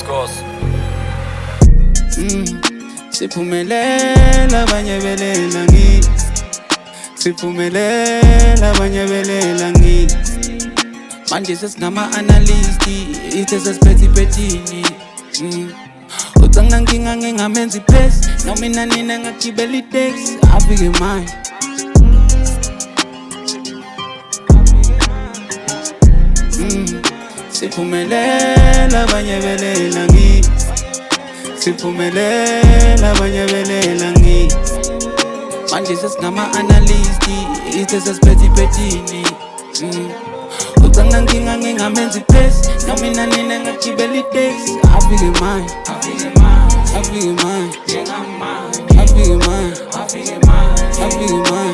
course. Siphumelela abanye belela ngithi. Siphumelela abanye belela ngithi. Manje sesingama-analyst, ithe sesiphethe ipethini. Ucanga nginga ngingamenza iphesi, nomina nina ngagibela itaxi. Afike manje. Siphumelela abanye belela ngithi. Siphumelela abanye belela ngithi. Manje sesingama-analyst, ithe sesiphethe ipethini. Ucanga nginga ngingamenza iphesi, nomina nina ngagibela itaxi. Afike manje. Afike manje. Afike manje. Afike manje. Afike manje.